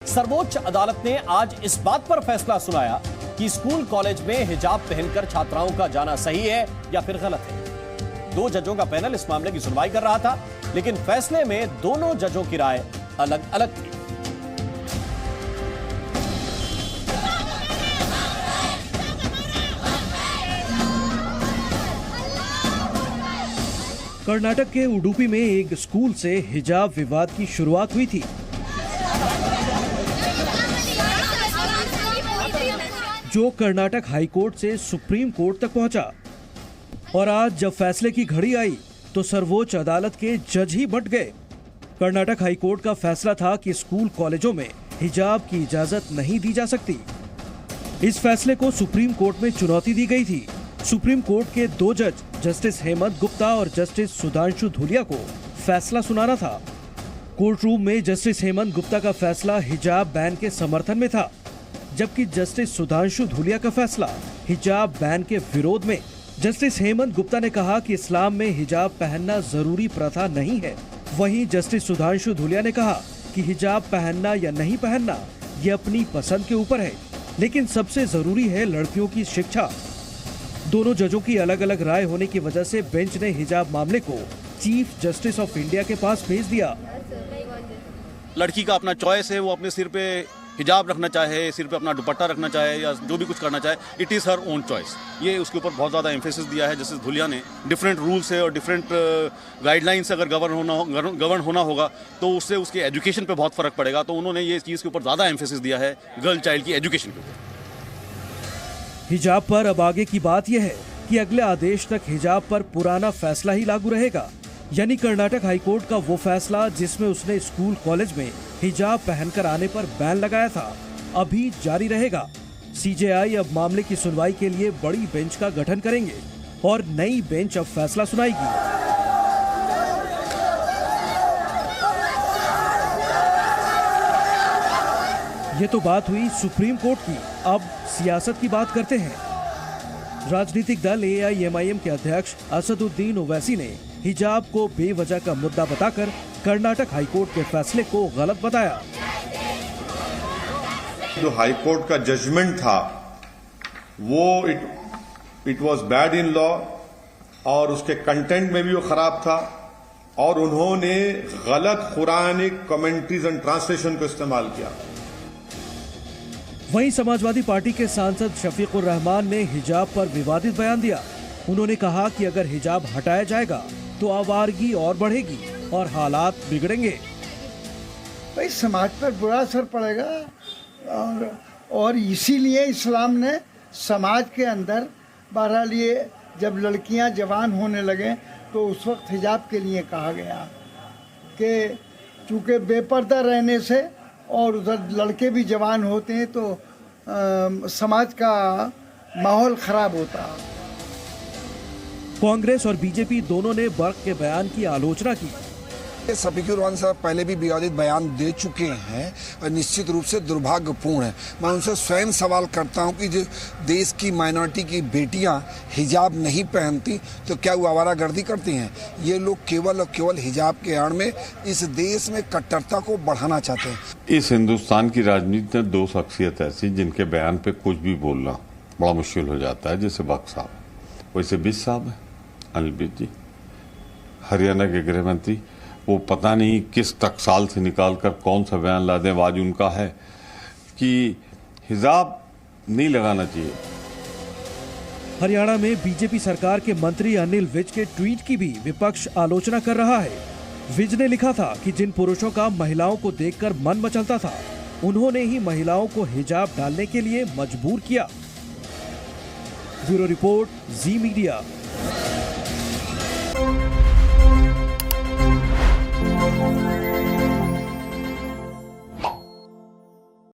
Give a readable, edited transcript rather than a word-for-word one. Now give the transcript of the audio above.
सर्वोच्च अदालत ने आज इस बात पर फैसला सुनाया कि स्कूल कॉलेज में हिजाब पहनकर छात्राओं का जाना सही है या फिर गलत है। 2 जजों का पैनल इस मामले की सुनवाई कर रहा था, लेकिन फैसले में दोनों जजों की राय अलग अलग थी। कर्नाटक के उडुपी में एक स्कूल से हिजाब विवाद की शुरुआत हुई थी, जो कर्नाटक हाईकोर्ट से सुप्रीम कोर्ट तक पहुंचा। और आज जब फैसले की घड़ी आई तो सर्वोच्च अदालत के जज ही बंट गए। कर्नाटक हाईकोर्ट का फैसला था कि स्कूल कॉलेजों में हिजाब की इजाजत नहीं दी जा सकती। इस फैसले को सुप्रीम कोर्ट में चुनौती दी गई थी। सुप्रीम कोर्ट के 2 जज जस्टिस हेमंत गुप्ता और जस्टिस सुधांशु धूलिया को फैसला सुनाना था। कोर्ट रूम में जस्टिस हेमंत गुप्ता का फैसला हिजाब बैन के समर्थन में था, जबकि जस्टिस सुधांशु धूलिया का फैसला हिजाब बैन के विरोध में। जस्टिस हेमंत गुप्ता ने कहा कि इस्लाम में हिजाब पहनना जरूरी प्रथा नहीं है। वहीं जस्टिस सुधांशु धूलिया ने कहा कि हिजाब पहनना या नहीं पहनना ये अपनी पसंद के ऊपर है, लेकिन सबसे जरूरी है लड़कियों की शिक्षा। दोनों जजों की अलग अलग राय होने की वजह से बेंच ने हिजाब मामले को चीफ जस्टिस ऑफ इंडिया के पास भेज दिया। लड़की का अपना चॉइस है, वो अपने सिर पे हिजाब रखना चाहे, सिर पे अपना दुपट्टा रखना चाहे या जो भी कुछ करना चाहे, it is her own choice. ये उसके ऊपर बहुत ज़्यादा एम्फेसिस दिया है जस्टिस धूलिया ने। डिफरेंट रूल्स है और डिफरेंट गाइडलाइन से अगर गवर्न होना होगा तो उससे उसके एजुकेशन पे बहुत फ़र्क पड़ेगा। तो उन्होंने ये चीज़ के ऊपर ज़्यादा एम्फेसिस दिया है, गर्ल चाइल्ड की एजुकेशन के ऊपर। हिजाब पर अब आगे की बात यह है कि अगले आदेश तक हिजाब पर पुराना फैसला ही लागू रहेगा, यानी कर्नाटक हाईकोर्ट का वो फैसला जिसमें उसने स्कूल कॉलेज में हिजाब पहनकर आने पर बैन लगाया था, अभी जारी रहेगा। सीजेआई अब मामले की सुनवाई के लिए बड़ी बेंच का गठन करेंगे और नई बेंच अब फैसला सुनाएगी। ये तो बात हुई सुप्रीम कोर्ट की। अब सियासत की बात करते हैं। राजनीतिक दल एआईएमआईएम के अध्यक्ष असदुद्दीन ओवैसी ने हिजाब को बेवजह का मुद्दा बताकर कर्नाटक हाईकोर्ट के फैसले को गलत बताया। जो हाईकोर्ट का जजमेंट था वो it was bad in law और उसके कंटेंट में भी वो खराब था और उन्होंने गलत कुरानिक कमेंट्रीज एंड ट्रांसलेशन को इस्तेमाल किया। वहीं समाजवादी पार्टी के सांसद शफीकुर रहमान ने हिजाब पर विवादित बयान दिया। उन्होंने कहा कि अगर हिजाब हटाया जाएगा तो आवारगी और बढ़ेगी और हालात बिगड़ेंगे। भाई समाज पर बुरा असर पड़ेगा और इसीलिए इस्लाम ने समाज के अंदर बहरहाल ये जब लड़कियां जवान होने लगे तो उस वक्त हिजाब के लिए कहा गया कि चूँकि बेपर्दा रहने से और उधर लड़के भी जवान होते हैं तो समाज का माहौल खराब होता। कांग्रेस और बीजेपी दोनों ने बर्क के बयान की आलोचना की। शफीकुर रहमान साहब पहले भी विवादित बयान दे चुके हैं और निश्चित रूप से दुर्भाग्यपूर्ण है। मैं उनसे स्वयं सवाल करता हूं कि जो देश की माइनॉरिटी की बेटियां हिजाब नहीं पहनती तो क्या वो आवारागर्दी करती हैं? ये लोग केवल और केवल हिजाब के आड़ में इस देश में कट्टरता को बढ़ाना चाहते हैं। इस हिंदुस्तान की राजनीति में 2 शख्सियत ऐसी जिनके बयान पे कुछ भी बोलना बड़ा मुश्किल हो जाता है, जैसे बख्श साहब, वैसे विज साहब है, अनिल विज जी, हरियाणा के गृह मंत्री। वो पता नहीं किस टकसाल से निकालकर कौन सा बयान ला दें। आज उनका है कि हिजाब नहीं लगाना चाहिए। हरियाणा में बीजेपी सरकार के मंत्री अनिल विज के ट्वीट की भी विपक्ष आलोचना कर रहा है। विज ने लिखा था कि जिन पुरुषों का महिलाओं को देखकर मन मचलता था, उन्होंने ही महिलाओं को हिजाब डालने के लिए मजबूर किया। ब्यूरो रिपोर्ट, जी मीडिया।